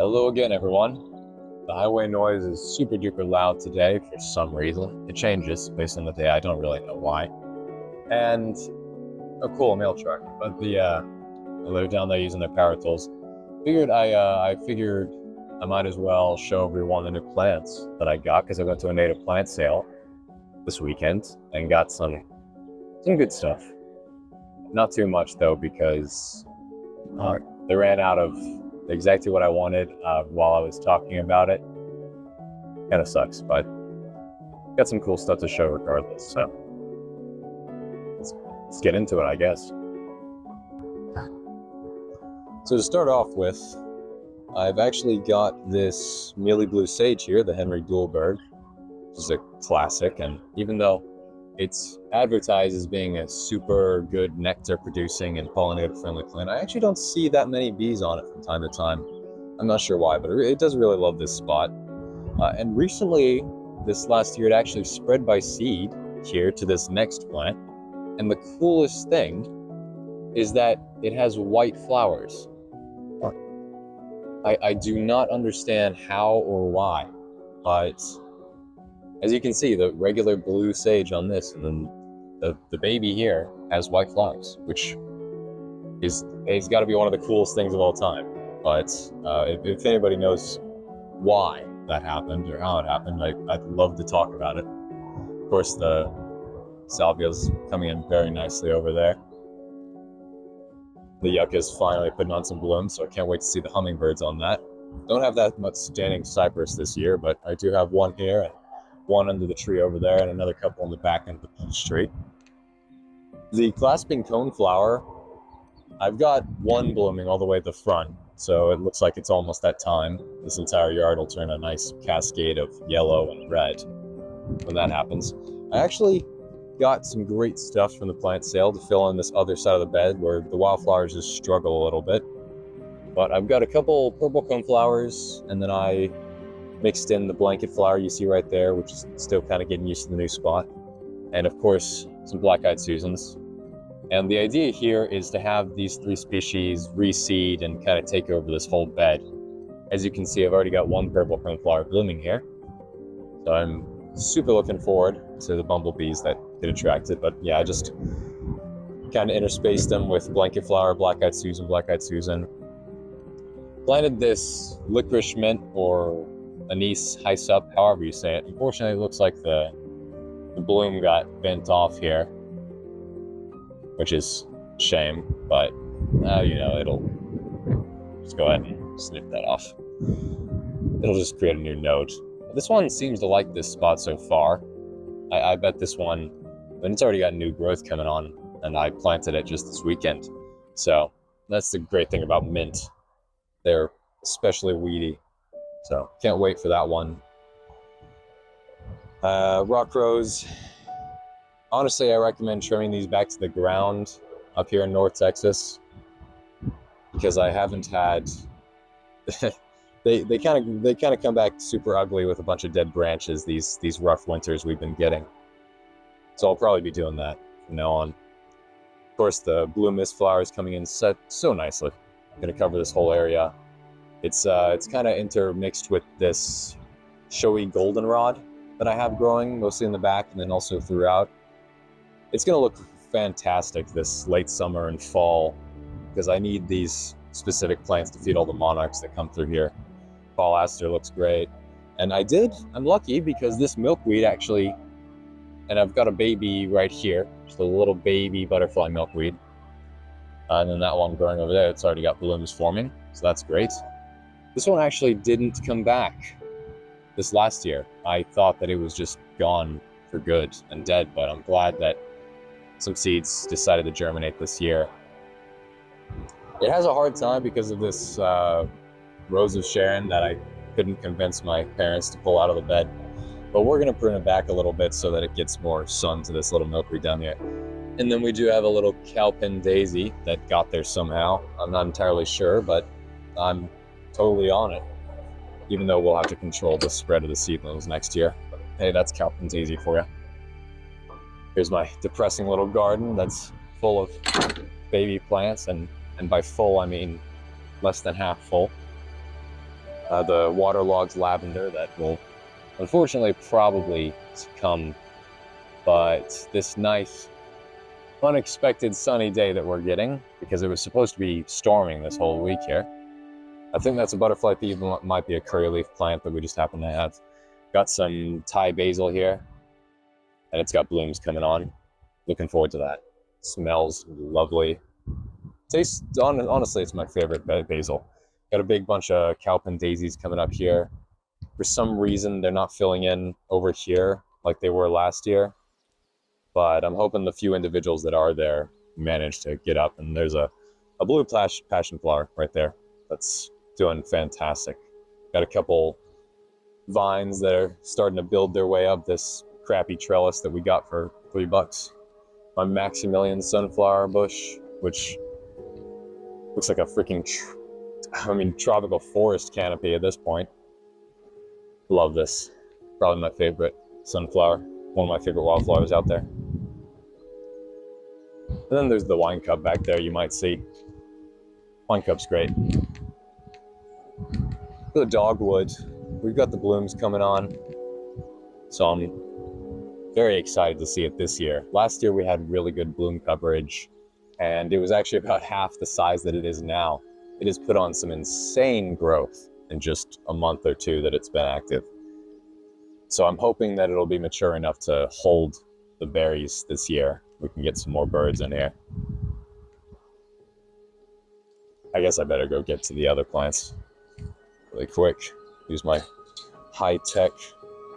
Hello again, everyone. The highway noise is super duper loud today for some reason. It changes based on the day. I don't really know why. And a cool mail truck, but they're down there using their power tools. I figured I might as well show everyone the new plants that I got because I went to a native plant sale this weekend and got some good stuff. Not too much though because they ran out of exactly what I wanted while I was talking about it. Kind of sucks, but got some cool stuff to show regardless. So let's get into it, I guess. So to start off with, I've actually got this Mealy Blue Sage here, the Henry Duelberg, which is a classic, and even though it's advertised as being a super good nectar producing and pollinator friendly plant, I actually don't see that many bees on it from time to time. I'm not sure why, but it does really love this spot. And recently, this last year, it actually spread by seed here to this next plant. And the coolest thing is that it has white flowers. I do not understand how or why, but as you can see, the regular blue sage on this, and then the baby here has white flowers, which it's got to be one of the coolest things of all time. But if anybody knows why that happened or how it happened, I'd love to talk about it. Of course, the salvia's coming in very nicely over there. The yucca's finally putting on some bloom, so I can't wait to see the hummingbirds on that. Don't have that much standing cypress this year, but I do have one here, and one under the tree over there, and another couple on the back end of the peach tree. The clasping coneflower, I've got one blooming all the way at the front, so it looks like it's almost that time. This entire yard will turn a nice cascade of yellow and red when that happens. I actually got some great stuff from the plant sale to fill in this other side of the bed where the wildflowers just struggle a little bit. But I've got a couple purple coneflowers, and then I mixed in the blanket flower you see right there, which is still kind of getting used to the new spot. And of course, some black-eyed Susans. And the idea here is to have these three species reseed and kind of take over this whole bed. As you can see, I've already got one purple coneflower blooming here. So I'm super looking forward to the bumblebees that get attracted. But yeah, I just kind of interspaced them with blanket flower, black-eyed Susan. Planted this licorice mint or anise hyssop, however you say it. Unfortunately, it looks like the bloom got bent off here, which is a shame, but it'll just go ahead and snip that off. It'll just create a new node. This one seems to like this spot so far. I bet this one, and it's already got new growth coming on, and I planted it just this weekend. So that's the great thing about mint. They're especially weedy. So can't wait for that one. Rock rose. Honestly, I recommend trimming these back to the ground up here in North Texas because I haven't had. they kind of come back super ugly with a bunch of dead branches. These rough winters we've been getting. So I'll probably be doing that from now on. Of course, the blue mist flower is coming in so nicely. I'm gonna cover this whole area. It's kind of intermixed with this showy goldenrod that I have growing mostly in the back and then also throughout. It's going to look fantastic this late summer and fall because I need these specific plants to feed all the monarchs that come through here. Fall aster looks great. And I'm lucky because this milkweed actually, and I've got a baby right here, just a little baby butterfly milkweed. And then that one growing over there, it's already got blooms forming, so that's great. This one actually didn't come back this last year. I thought that it was just gone for good and dead, but I'm glad that some seeds decided to germinate this year. It has a hard time because of this Rose of Sharon that I couldn't convince my parents to pull out of the bed. But we're going to prune it back a little bit so that it gets more sun to this little milkweed down here. And then we do have a little cowpin daisy that got there somehow. I'm not entirely sure, but I'm totally on it, even though we'll have to control the spread of the seedlings next year. But hey, that's cowpin daisy for you. Here's my depressing little garden that's full of baby plants, and by full I mean less than half full. the waterlogged lavender that will unfortunately probably succumb. But this nice, unexpected sunny day that we're getting, because it was supposed to be storming this whole week here. I think that's a butterfly thief, might be a curry leaf plant that we just happen to have. Got some Thai basil here, and it's got blooms coming on. Looking forward to that. Smells lovely. Tastes, honestly, it's my favorite basil. Got a big bunch of cowpen daisies coming up here. For some reason, they're not filling in over here like they were last year. But I'm hoping the few individuals that are there manage to get up. And there's a blue passion flower right there that's doing fantastic. Got a couple vines that are starting to build their way up this crappy trellis that we got for $3. My Maximilian sunflower bush, which looks like a freaking, tropical forest canopy at this point. Love this. Probably my favorite sunflower. One of my favorite wildflowers out there. And then there's the wine cup back there you might see. Wine cup's great. The dogwood, we've got the blooms coming on. So I'm very excited to see it this year. Last year we had really good bloom coverage, and it was actually about half the size that it is now. It has put on some insane growth in just a month or two that it's been active. So I'm hoping that it'll be mature enough to hold the berries this year. We can get some more birds in here. I guess I better go get to the other plants really quick. Use my high-tech,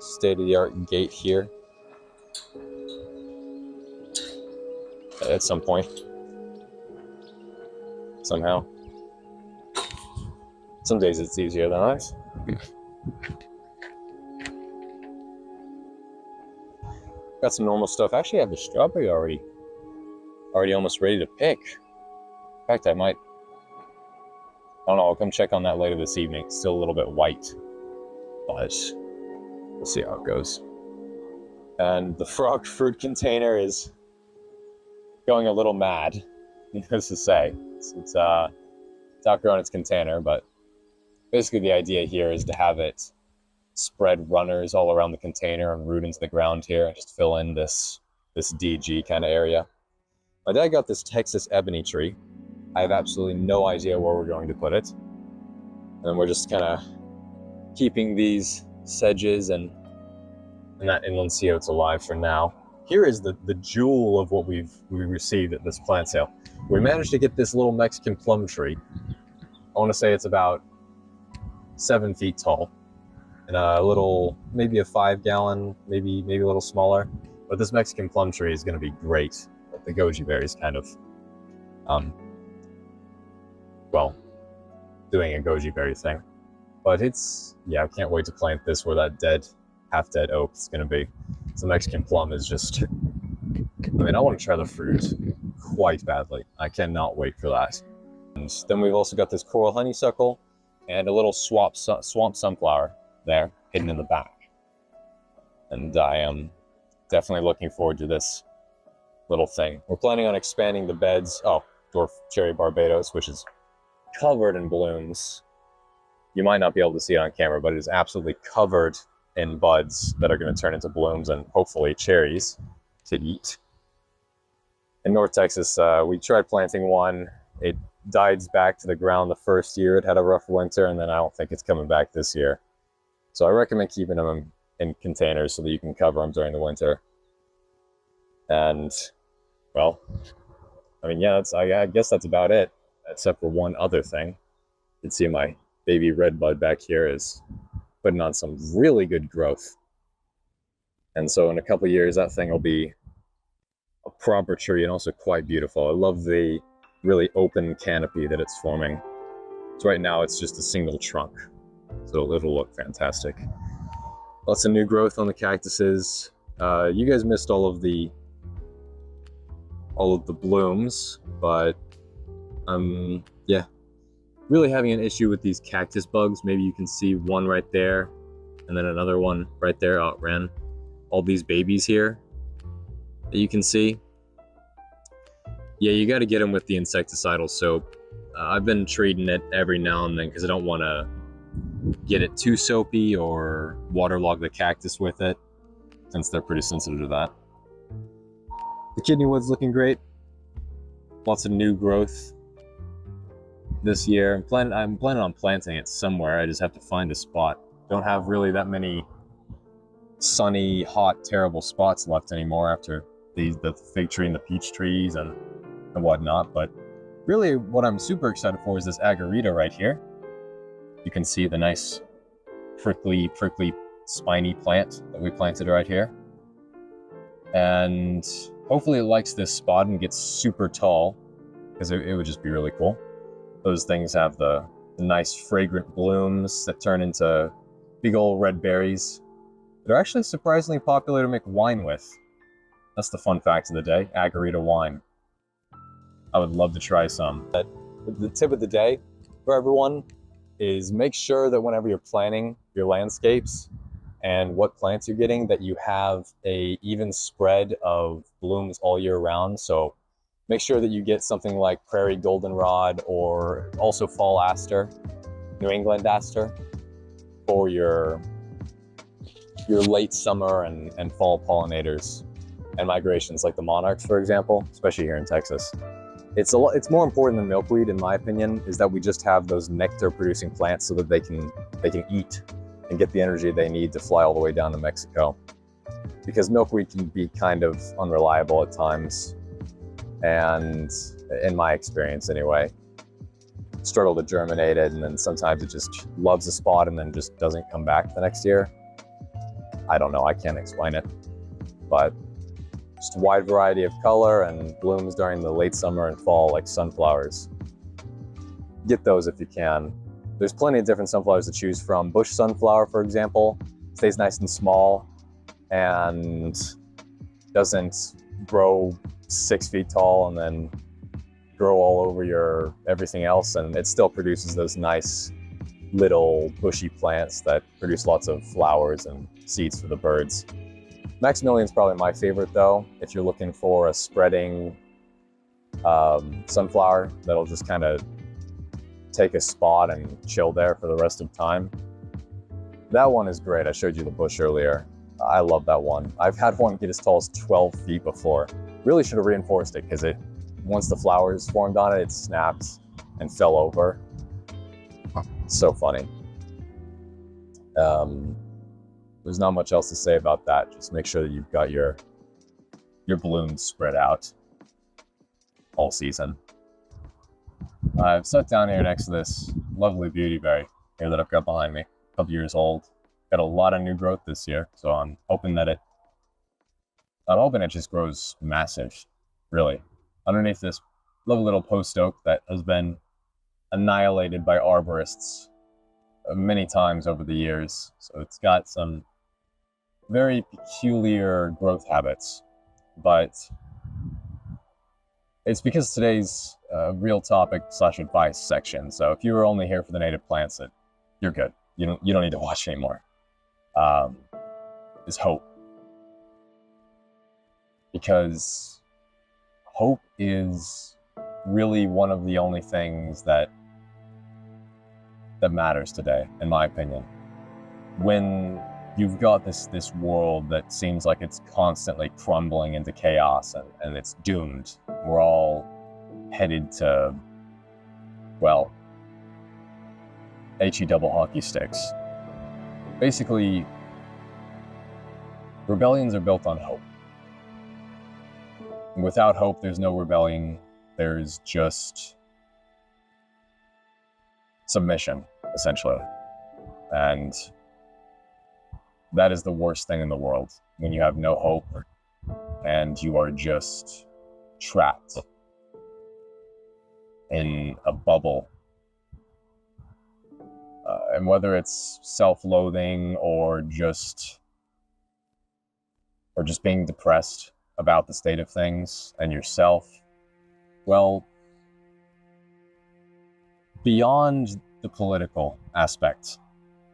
state-of-the-art gate here. At some point. Somehow. Some days it's easier than others. Got some normal stuff. Actually, I have the strawberry already almost ready to pick. In fact, I don't know, I'll come check on that later this evening. It's still a little bit white, but we'll see how it goes. And the frog fruit container is going a little mad, needless to say. It's outgrown its container, but basically the idea here is to have it spread runners all around the container and root into the ground here and just fill in this DG kind of area. My dad got this Texas ebony tree. I have absolutely no idea where we're going to put it. And we're just kind of keeping these sedges and that inland sea oats alive for now. Here is the jewel of what we received at this plant sale. We managed to get this little Mexican plum tree. I want to say it's about 7 feet tall. And a little, maybe a 5-gallon, maybe a little smaller. But this Mexican plum tree is going to be great. The goji berries kind of, doing a goji berry thing. But I can't wait to plant this where that half-dead oak is going to be. The Mexican plum is just, I want to try the fruit quite badly. I cannot wait for that. And then we've also got this coral honeysuckle and a little swamp sunflower there, hidden in the back. And I am definitely looking forward to this little thing. We're planning on expanding the beds. Dwarf cherry Barbados, which is covered in blooms. You might not be able to see it on camera, but it is absolutely covered in buds that are going to turn into blooms and hopefully cherries to eat. In North Texas, we tried planting one. It died back to the ground the first year. It had a rough winter, and then I don't think it's coming back this year. So I recommend keeping them in containers so that you can cover them during the winter. And, I guess that's about it, except for one other thing. You can see my baby red bud back here is putting on some really good growth. And so in a couple of years, that thing will be a proper tree and also quite beautiful. I love the really open canopy that it's forming. So right now, it's just a single trunk. So it'll look fantastic. Lots of new growth on the cactuses. You guys missed all of the blooms, but really having an issue with these cactus bugs. Maybe you can see one right there, and then another one right there. It ran all these babies here that you can see. Yeah, you got to get them with the insecticidal soap. I've been treating it every now and then because I don't want to get it too soapy or waterlog the cactus with it, since they're pretty sensitive to that. The kidney wood's looking great. Lots of new growth this year. I'm planning on planting it somewhere. I just have to find a spot. Don't have really that many sunny, hot, terrible spots left anymore after the fig tree and the peach trees and whatnot. But really what I'm super excited for is this agarita right here. You can see the nice prickly, spiny plant that we planted right here. And hopefully it likes this spot and gets super tall, because it would just be really cool. Those things have the nice fragrant blooms that turn into big old red berries. They're actually surprisingly popular to make wine with. That's the fun fact of the day, agarita wine. I would love to try some. But the tip of the day for everyone is make sure that whenever you're planning your landscapes and what plants you're getting, that you have a even spread of blooms all year round. So make sure that you get something like prairie goldenrod or also fall aster, New England aster, for your late summer and fall pollinators and migrations, like the monarchs, for example, especially here in Texas. It's more important than milkweed, in my opinion, is that we just have those nectar producing plants so that they can eat and get the energy they need to fly all the way down to Mexico. Because milkweed can be kind of unreliable at times, and in my experience anyway, struggle to germinate it, and then sometimes it just loves a spot and then just doesn't come back the next year. I don't know, I can't explain it, but just a wide variety of color and blooms during the late summer and fall, like sunflowers. Get those if you can. There's plenty of different sunflowers to choose from. Bush sunflower, for example, stays nice and small and doesn't grow 6 feet tall and then grow all over your everything else, and it still produces those nice little bushy plants that produce lots of flowers and seeds for the birds. Maximilian's probably my favorite though, if you're looking for a spreading sunflower that'll just kind of take a spot and chill there for the rest of time. That one is great. I showed you the bush earlier. I love that one. I've had one get as tall as 12 feet before. Really should have reinforced it, because once the flowers formed on it, it snapped and fell over. So funny. There's not much else to say about that. Just make sure that you've got your blooms spread out all season. I've sat down here next to this lovely beautyberry here that I've got behind me. A couple years old. Got a lot of new growth this year, so I'm hoping it just grows massive, really. Underneath this lovely little post oak that has been annihilated by arborists many times over the years. So it's got some very peculiar growth habits, but it's because today's real topic / advice section. So if you were only here for the native plants, you're good. You don't need to watch anymore. Is hope. Because hope is really one of the only things that matters today, in my opinion. When you've got this world that seems like it's constantly crumbling into chaos and it's doomed. We're all headed to, well, HE double hockey sticks. Basically, rebellions are built on hope. And without hope, there's no rebellion. There's just submission, essentially. And that is the worst thing in the world, when you have no hope and you are just trapped in a bubble. And whether it's self-loathing or just being depressed about the state of things and yourself, well, beyond the political aspect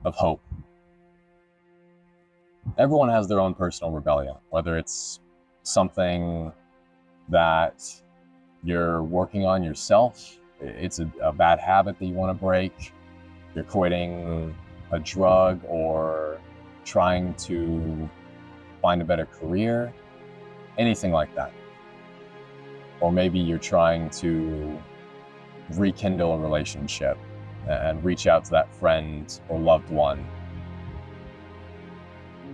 of hope, everyone has their own personal rebellion, whether it's something that you're working on yourself, it's a bad habit that you want to break, you're quitting a drug or trying to find a better career, anything like that. Or maybe you're trying to rekindle a relationship and reach out to that friend or loved one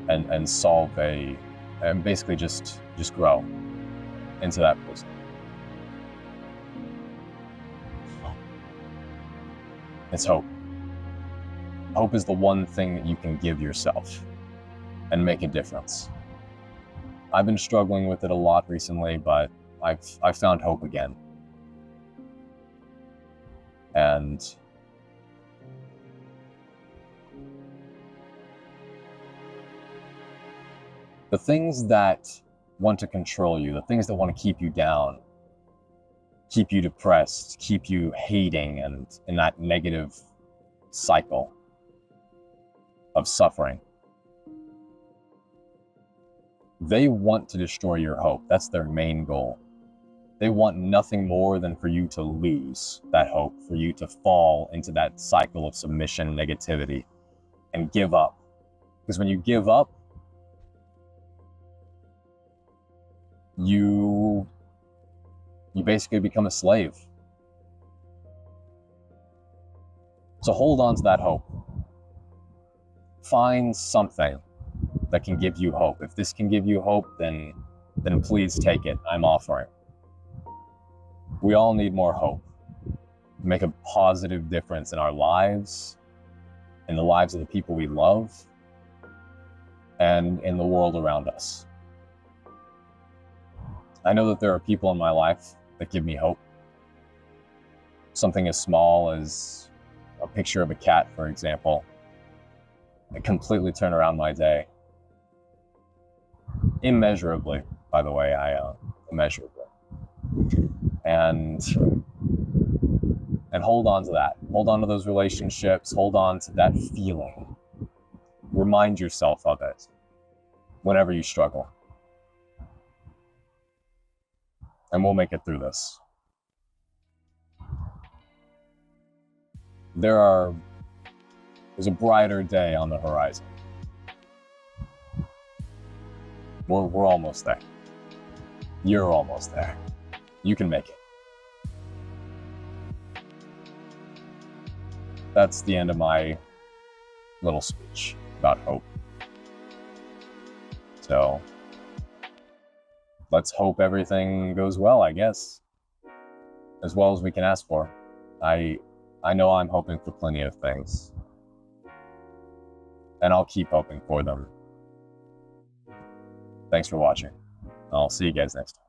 and solve and basically just grow into that person. It's hope. Hope is the one thing that you can give yourself and make a difference. I've been struggling with it a lot recently, but I've found hope again. And the things that want to control you, the things that want to keep you down, keep you depressed, keep you hating and in that negative cycle of suffering, they want to destroy your hope. That's their main goal. They want nothing more than for you to lose that hope, for you to fall into that cycle of submission, negativity, and give up. Because when you give up, you basically become a slave. So hold on to that hope. Find something that can give you hope. If this can give you hope, then please take it. I'm offering. We all need more hope to make a positive difference in our lives, in the lives of the people we love, and in the world around us. I know that there are people in my life that give me hope. Something as small as a picture of a cat, for example, that completely turned around my day. Immeasurably, by the way, immeasurably. And hold on to that. Hold on to those relationships. Hold on to that feeling. Remind yourself of it whenever you struggle. And we'll make it through this. There's a brighter day on the horizon. We're almost there. You're almost there. You can make it. That's the end of my little speech about hope. So let's hope everything goes well, I guess. As well as we can ask for. I know I'm hoping for plenty of things. And I'll keep hoping for them. Thanks for watching. I'll see you guys next time.